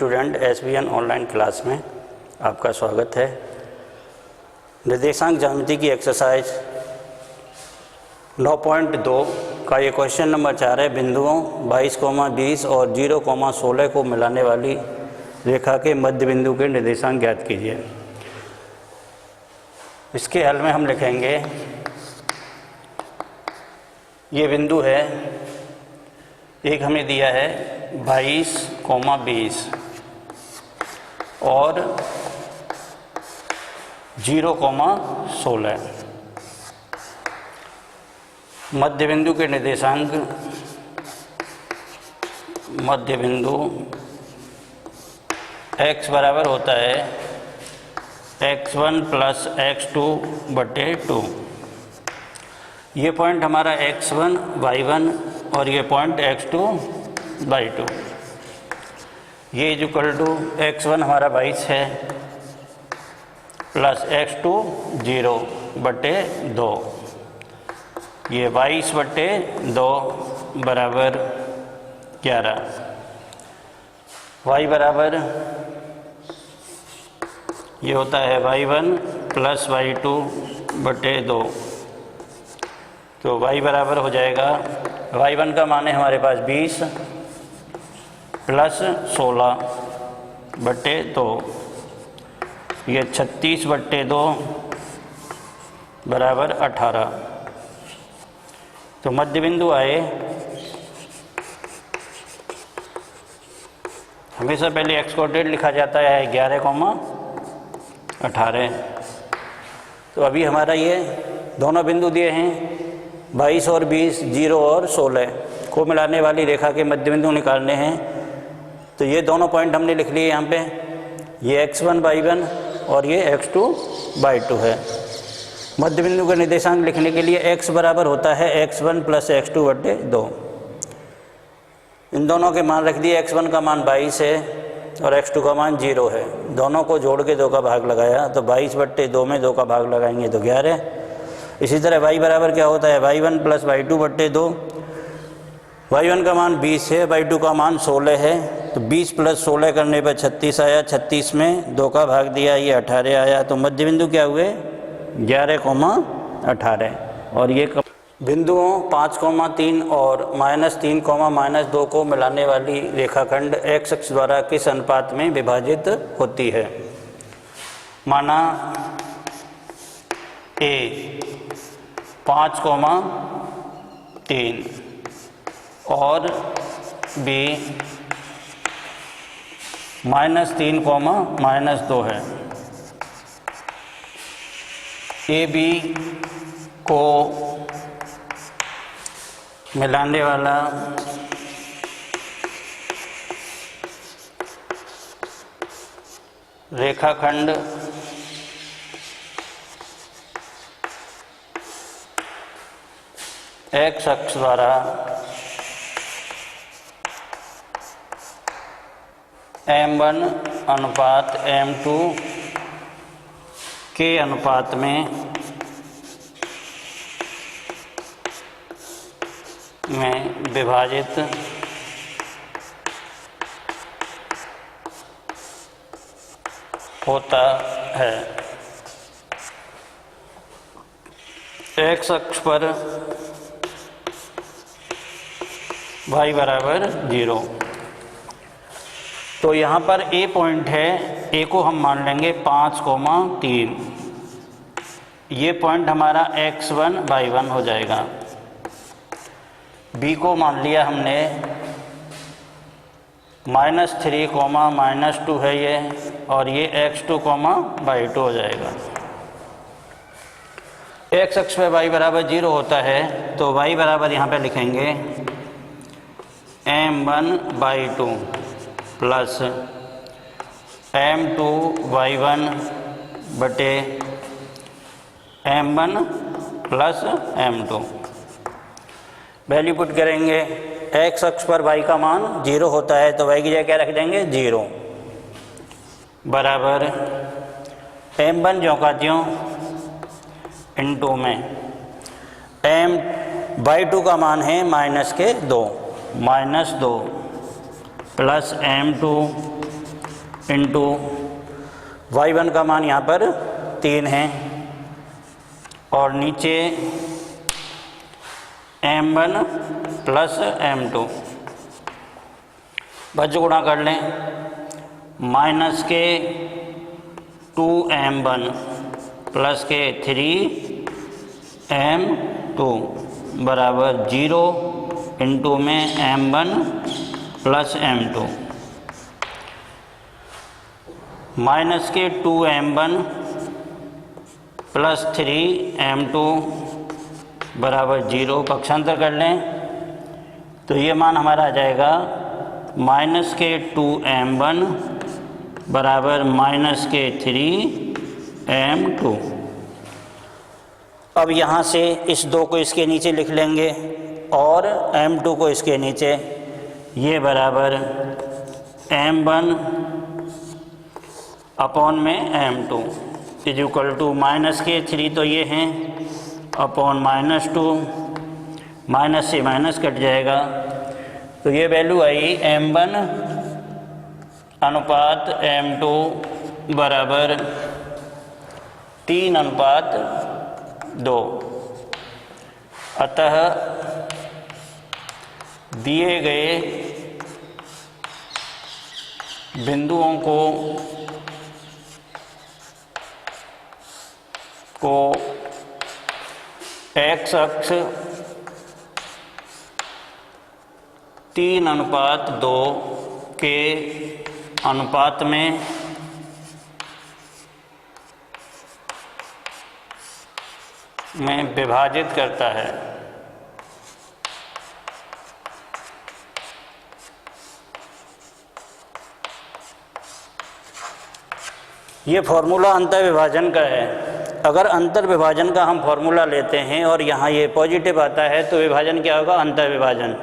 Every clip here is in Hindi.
स्टूडेंट SBN ऑनलाइन क्लास में आपका स्वागत है। निर्देशांक ज्यामिति की एक्सरसाइज 9.2 का ये क्वेश्चन नंबर 4 है। बिंदुओं 22,20 और 0,16 को मिलाने वाली रेखा के मध्य बिंदु के निर्देशांक ज्ञात कीजिए। इसके हल में हम लिखेंगे, ये बिंदु है, एक हमें दिया है 22,20 और 0,16। मध्य बिंदु के निर्देशांक, मध्य बिंदु x बराबर होता है x1 प्लस x2 बटे 2। ये पॉइंट हमारा x1 y1 और ये पॉइंट x2 y2। ये इक्वल टू x1 हमारा 22 है प्लस x2 0 बटे 2। ये 22 बटे 2 बराबर 11। y बराबर ये होता है y1 प्लस y2 बटे 2। तो y बराबर हो जाएगा, y1 का मान है हमारे पास 20 प्लस 16 बटे 2। ये 36 बटे 2 बराबर 18। तो मध्य बिंदु आए, हमेशा पहले एक्स कोऑर्डिनेट लिखा जाता है 11,18। तो अभी हमारा ये दोनों बिंदु दिए हैं 22 और 20, 0 और 16 को मिलाने वाली रेखा के मध्य बिंदु निकालने हैं। तो ये दोनों पॉइंट हमने लिख लिए यहाँ पे, ये x1 y1 और ये x2 y2 है। मध्य बिंदु का निर्देशांक लिखने के लिए x बराबर होता है x1 प्लस x2 बटे 2। इन दोनों के मान रख दिए, x1 का मान 22 है और x2 का मान 0 है। दोनों को जोड़ के 2 का भाग लगाया, तो 22 बट्टे 2 में 2 का भाग लगाएंगे तो 11। इसी तरह y बराबर क्या होता है y1 प्लस y2 बट्टे 2। y1 का मान 20 है, y2 का मान 16 है। तो 20 प्लस 16 करने पर 36 आया, 36 में 2 का भाग दिया, ये 18 आया। तो मध्य बिंदु क्या हुए 11,18। और ये बिंदुओं 5,3 और -3, -2 को मिलाने वाली रेखाखंड x अक्ष द्वारा किस अनुपात में विभाजित होती है। माना A 5,3 और B -3, -2 है। AB को मिलाने वाला रेखाखंड x अक्ष द्वारा M1 अनुपात M2 के अनुपात में विभाजित होता है। x अक्ष पर y बराबर 0। तो यहाँ पर A पॉइंट है, A को हम मान लेंगे 5,3। ये पॉइंट हमारा x1 y1 हो जाएगा। B को मान लिया हमने -3, -2 है ये, और ये x2, y2 हो जाएगा। x अक्ष पे y बराबर 0 होता है, तो y बराबर यहाँ पे लिखेंगे M1/2 प्लस M2/y1 बटे M1 plus M2। Value put करेंगे, x अक्ष पर y का मान 0 होता है, तो y की जगह क्या रख देंगे 0 बराबर M1 ज्यों का त्यों × में y2 का मान है -2 प्लस M2 इंटू y1 का मान यहाँ पर 3 है और नीचे m1 प्लस m2 बच्चों गुणा कर लें। माइनस के 2m1 प्लस के 3m2 बराबर 0 इंटू में m1 प्लस m2 माइनस के 2m1 प्लस 3m2 बराबर 0 पक्षांतर कर लें तो ये मान हमारा आ जाएगा माइनस के 2m1 बराबर माइनस के 3m2। अब यहाँ से इस 2 को इसके नीचे लिख लेंगे और m2 को इसके नीचे, ये बराबर m1 अपॉन में m2 is equal to minus के 3 तो ये हैं अपॉन -2, माइनस से माइनस कट जाएगा तो ये वैल्यू आई m1 अनुपात m2 बराबर 3:2। अतः दिए गए बिंदुओं को x अक्ष 3:2 के अनुपात में विभाजित करता है। ये फॉर्मूला अंतर विभाजन का है। अगर अंतर विभाजन का हम फॉर्मूला लेते हैं और यहाँ ये पॉजिटिव आता है तो विभाजन क्या होगा? अंतर विभाजन।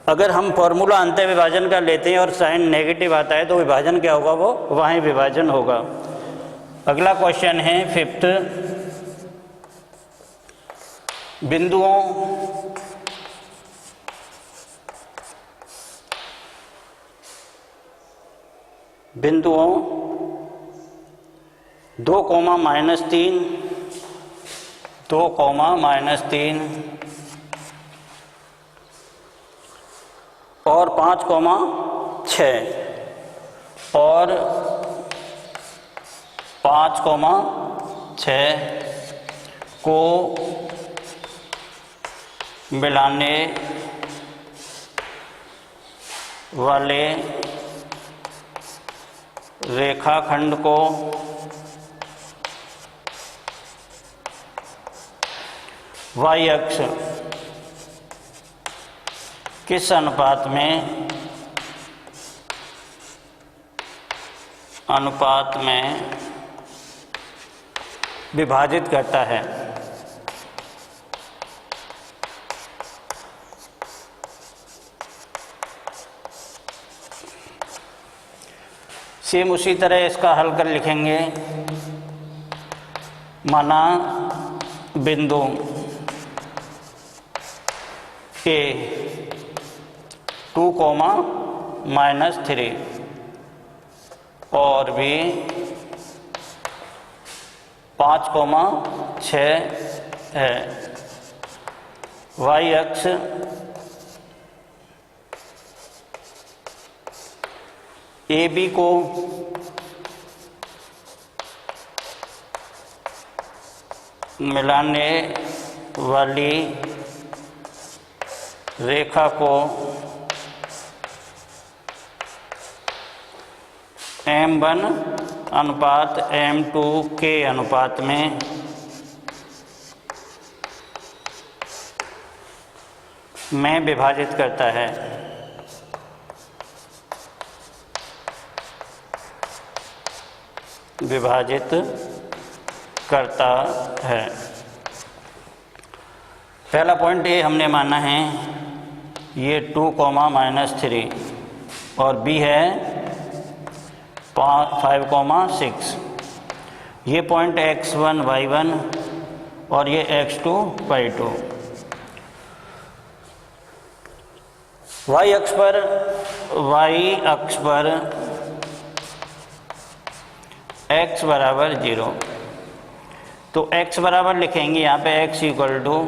अगर हम फॉर्मूला अंतर विभाजन का लेते हैं और साइन नेगेटिव आता है तो विभाजन क्या होगा? वो वहीं विभाजन होगा। अगला क्वेश्चन है 5th, बिंदुओं 2, -3, 2, -3 और 5, 6 और 5, 6 को मिलाने वाले रेखाखंड को y अक्ष किस अनुपात में विभाजित करता है? सेम उसी तरह इसका हल कर लिखेंगे। माना बिंदु A 2, -3 और B 5, 6 है। y अक्ष AB को मिलाने वाली रेखा को m1 अनुपात m2 के अनुपात में विभाजित करता है। पहला पॉइंट ये हमने माना है ये 2, -3 और B है 5, 6। ये पॉइंट x1, y1 और ये x2, y2। y अक्ष पर x बराबर 0। तो x बराबर लिखेंगे यहाँ पे x equal to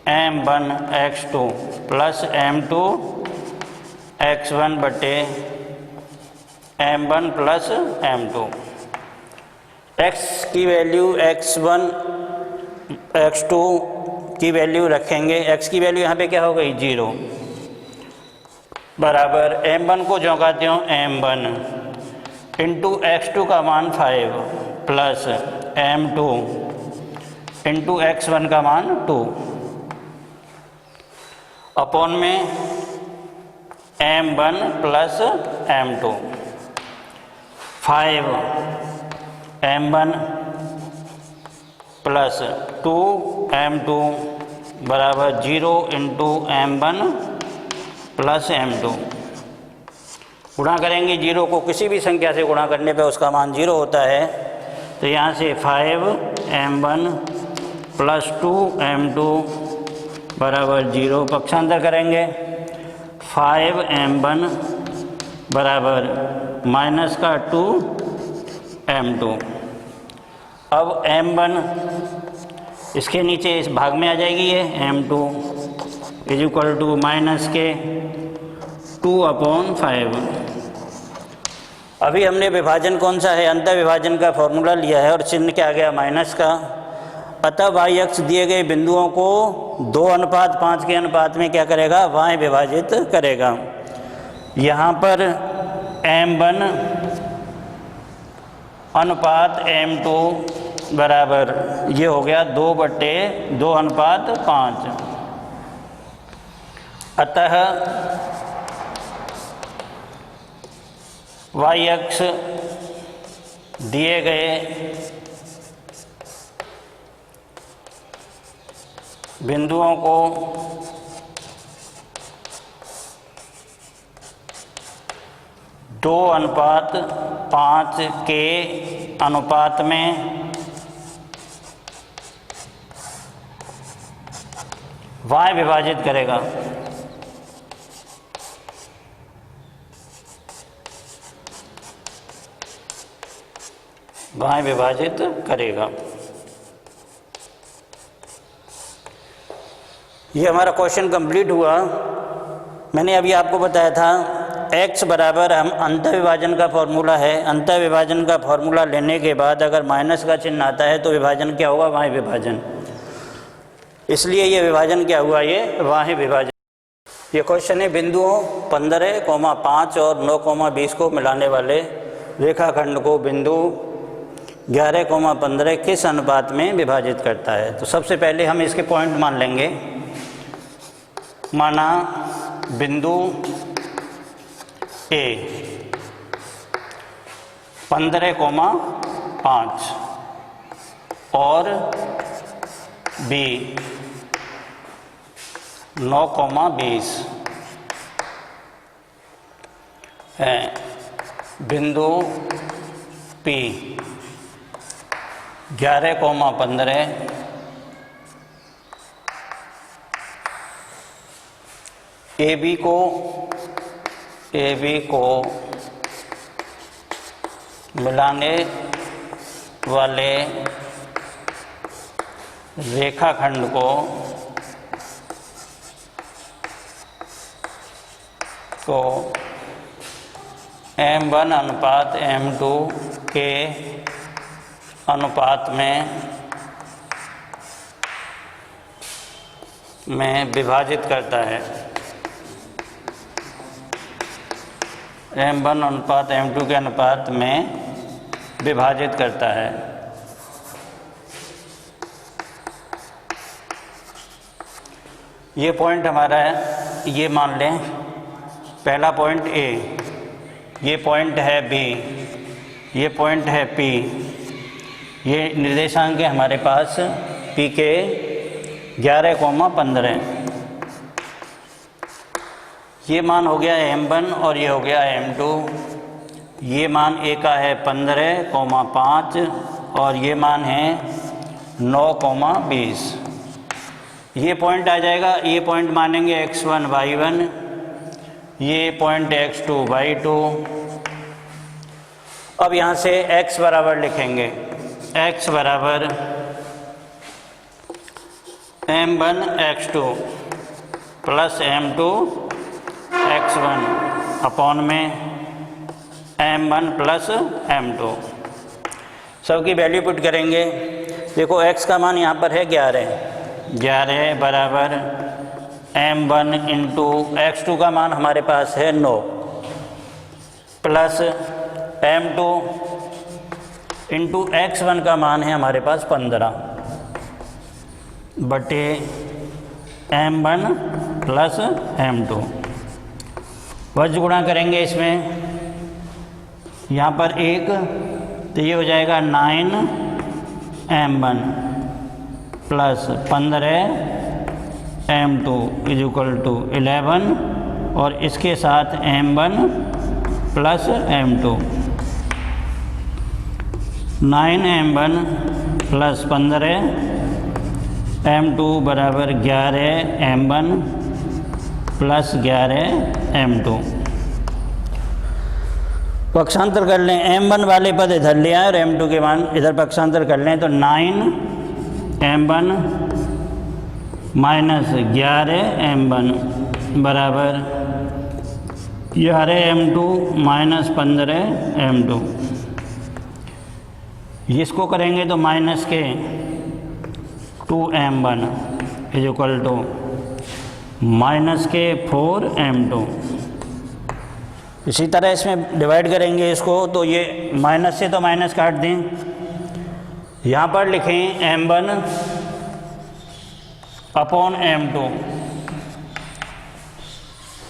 m1 x2 plus m2 x1 बटे m1 प्लस m2। x की वैल्यू x1 x2 की वैल्यू रखेंगे, x की वैल्यू यहाँ पे क्या हो गई 0 बराबर m1 को चौंकाते हो m1 इंटू x2 का मान 5 प्लस m2 इंटू x1 का मान 2 अपॉन में m1 plus m2 5 m1 plus 2 m2 बराबर 0 इंटू m1 प्लस m2। गुणा करेंगे 0 को किसी भी संख्या से गुणा करने पे उसका मान 0 होता है। तो यहाँ से 5 m1 प्लस 2 m2 बराबर 0 पक्षांतर करेंगे 5 m1 बराबर माइनस का 2 m2। अब m1 इसके नीचे इस भाग में आ जाएगी ये m2 is equal to minus के 2/5। अभी हमने विभाजन कौन सा है, अंतर विभाजन का फॉर्मूला लिया है और चिन्ह क्या आ गया माइनस का। अतः वाई अक्ष दिए गए बिंदुओं को 2:5 के अनुपात में क्या करेगा, वाई विभाजित करेगा। यहाँ पर m1 अनुपात m2 बराबर ये हो गया 2/2:5। अतः वाई अक्ष दिए गए बिंदुओं को 2:5 के अनुपात में वाई विभाजित करेगा। वाई विभाजित करेगा। ये हमारा क्वेश्चन कंप्लीट हुआ। मैंने अभी आपको बताया था x बराबर हम अंतर विभाजन का फॉर्मूला है। अंतर विभाजन का फॉर्मूला लेने के बाद अगर माइनस का चिन्ह आता है तो विभाजन क्या होगा, वाई विभाजन। इसलिए ये विभाजन क्या हुआ, ये वाई विभाजन। ये क्वेश्चन है बिंदुओं 15,5 और 9,20 को मिलाने वाले रेखाखंड को बिंदु 11,15 किस अनुपात में विभाजित करता है। तो सबसे पहले हम इसके पॉइंट मान लेंगे। माना बिंदु ए 15,5 और बी 9,20 है। बिंदु पी 11,15 ए बी को मिलाने वाले रेखाखंड को m1 अनुपात m2 के अनुपात में विभाजित करता है। m1 अनुपात m2 के अनुपात में विभाजित करता है। ये पॉइंट हमारा है, ये मान लें पहला पॉइंट A, ये पॉइंट है B, ये पॉइंट है P। ये निर्देशांक है हमारे पास P के 11,15। ये मान हो गया m1 और ये हो गया m2। ये मान A का है 15,5 और ये मान है 9,20। ये पॉइंट आ जाएगा, ये पॉइंट मानेंगे x1 y1, ये पॉइंट x2 y2। अब यहाँ से x बराबर लिखेंगे, x बराबर m1 x2 plus m2 x1 upon में m1 प्लस m2। सबकी वैल्यू पुट करेंगे। देखो x का मान यहाँ पर है 11 बराबर m1 इंटू x2 का मान हमारे पास है 9 प्लस m2 इंटू x1 का मान है हमारे पास 15 बटे m1 प्लस m2। वज्र गुणा करेंगे इसमें, यहाँ पर 1 तो ये हो जाएगा 9m1 plus 15 m2 is equal to 11 और इसके साथ m1 plus m2। 9m1 plus 15 m2 बराबर 11m1 प्लस 11m2। पक्षांतर कर लें, m1 वाले पद इधर ले आए और m2 के मान इधर पक्षांतर कर लें तो 9m1 माइनस 11m1 बराबर 11m2 माइनस 15m2। इसको करेंगे तो माइनस के 2m1 is equal to minus के 4m2। इसी तरह इसमें डिवाइड करेंगे इसको तो ये माइनस से तो माइनस काट दें, यहाँ पर लिखें m1 अपॉन m2।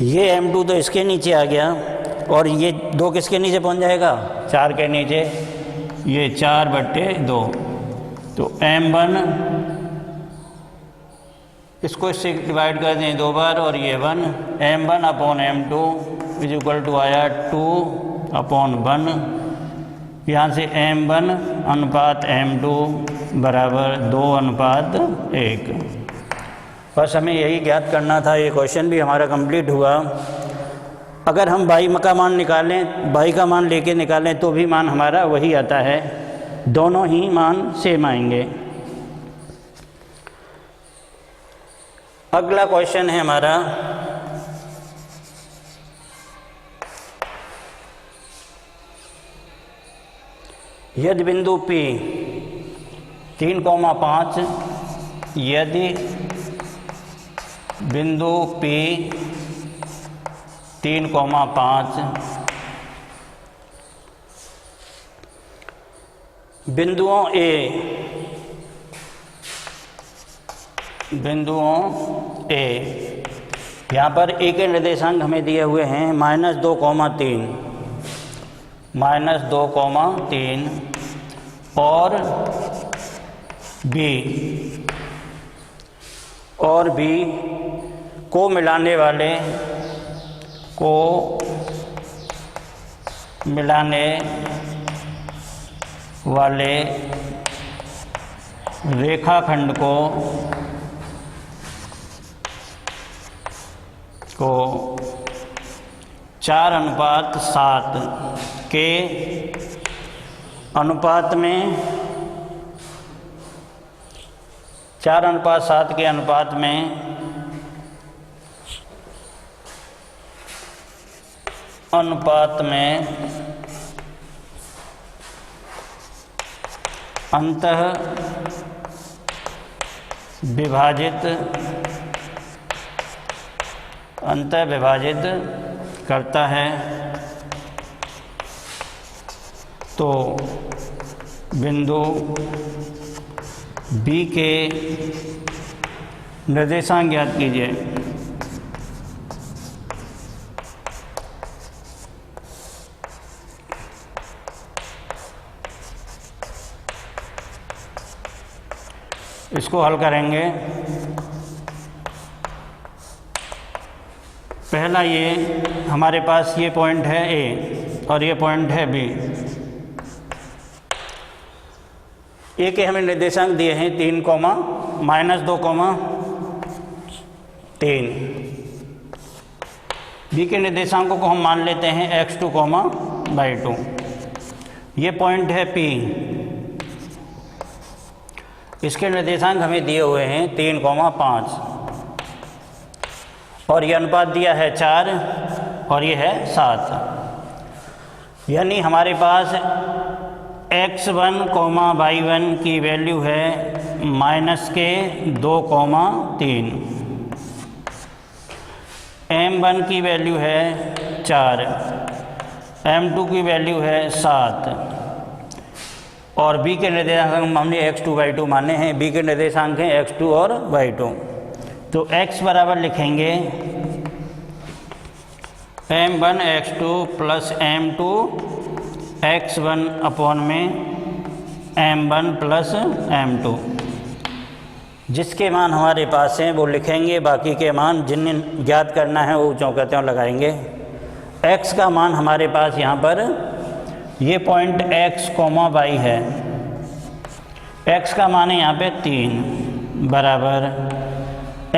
ये m2 तो इसके नीचे आ गया और ये 2 किसके नीचे पहुँच जाएगा, 4 के नीचे, ये 4/2। तो m1 इसको इससे डिवाइड कर दें 2 बार और ये 1, m1 upon m2 is equal to आया 2/1। यहाँ से m1 अनुपात m2 बराबर 2:1। बस हमें यही ज्ञात करना था। ये क्वेश्चन भी हमारा कंप्लीट हुआ। अगर हम बाई का मान निकालें, बाई का मान लेके निकालें तो भी मान हमारा वही आता है, दोनों ही मान सेम आएंगे। अगला क्वेश्चन है हमारा यदि बिंदु P 3,5 यदि बिंदु P 3,5 बिंदुओं A यहाँ पर A के निर्देशांक हमें दिए हुए हैं -2,3 और B को मिलाने वाले रेखाखंड को 4:7 के अनुपात में 4:7 के अनुपात में अंतः विभाजित करता है तो बिंदु B के निर्देशांक ज्ञात कीजिए। इसको हल करेंगे। पहला ये हमारे पास ये पॉइंट है A और ये पॉइंट है B। A के हमें निर्देशांक दिए हैं 3, -2,3। B के निर्देशांकों को हम मान लेते हैं x2, 2। ये पॉइंट है P, इसके निर्देशांक हमें दिए हुए हैं 3,5 और ये अनुपात दिया है 4 और ये है 7। यानी हमारे पास x1, y1 की वैल्यू है -2,3, m1 की वैल्यू है 4, m2 की वैल्यू है 7 और b के निर्देशांक हमने x2, y2 माने हैं। b के निर्देशांक हैं x2 और y2। तो x बराबर लिखेंगे m1 x2 plus m2 x1 upon में m1 प्लस m2। जिसके मान हमारे पास हैं वो लिखेंगे, बाकी के मान जिन्हें ज्ञात करना है वो चौकतियों लगाएंगे। x का मान हमारे पास यहाँ पर ये पॉइंट x, y है। x का मान है यहाँ पे 3 बराबर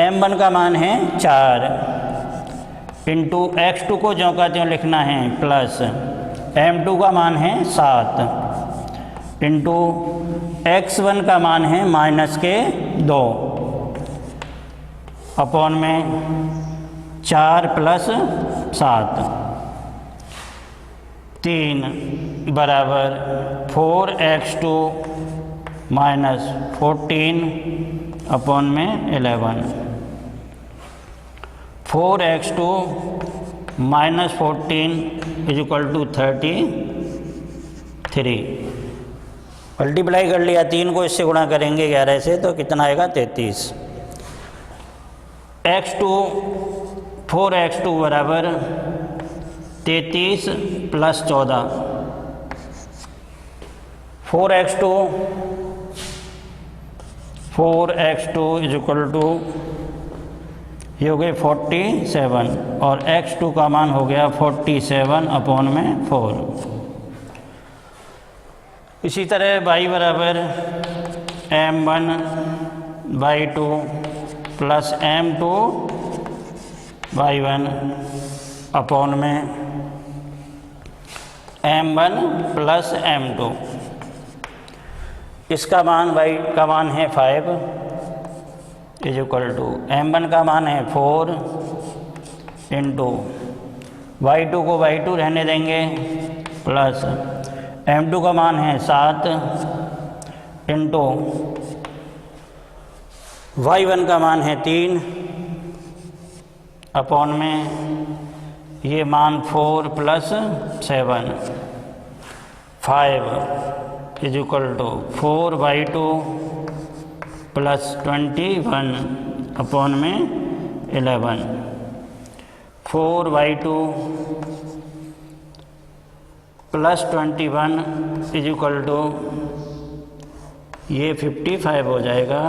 m1 का मान है 4 इंटू x2 को ज्यों का त्यों लिखना है प्लस m2 का मान है 7 इंटू x1 का मान है -2 अपॉन में 4 प्लस 7 3 बराबर 4x2 माइनस 14 अपॉन में 11। 4x2 minus 14 is equal to 33। Multiply कर लिया, 3 को इससे गुणा करेंगे 11 से तो कितना आएगा 33। x2 4x2 बराबर 33 plus 14। 4x2 is equal to ये हो गए 47 और x2 का मान हो गया 47 अपॉन में 4। इसी तरह y बराबर m1 y2 plus m2 y1 upon में m1 प्लस m2। इसका मान y का मान है 5 इज इक्वल टू m1 का मान है 4 इंटू y2 को y2 रहने देंगे प्लस m2 का मान है 7 इंटू y1 का मान है 3 अपॉन में ये मान 4 plus 7 5 is equal to 4y2 plus 21 upon में 11। 4y2 plus 21 is equal to ये 55 हो जाएगा।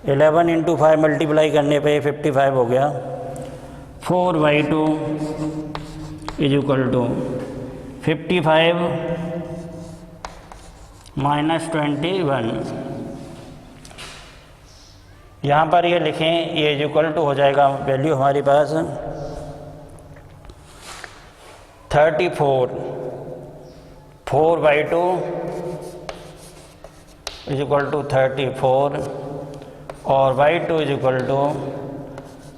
11 इंटू 5 मल्टीप्लाई करने पे 55 हो गया। 4y2 is equal to 55 minus 21। यहाँ पर ये लिखें, ये इज इक्वल टू हो जाएगा वैल्यू हमारे पास 34। 4y2 इज इक्वल टू 34 और y2 is equal to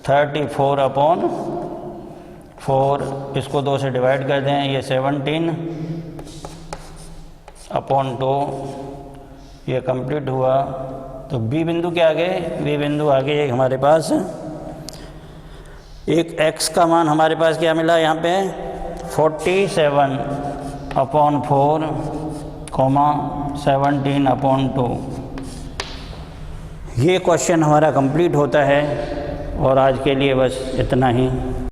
34 upon 4। इसको 2 से डिवाइड कर दें, ये 17 अपॉन 2 ये कंप्लीट हुआ। तो बी बिंदु के आगे, बी बिंदु आगे हमारे पास एक x का मान हमारे पास क्या मिला यहाँ पे 47 अपॉन 4 17 अपॉन 2। ये क्वेश्चन हमारा कंप्लीट होता है और आज के लिए बस इतना ही।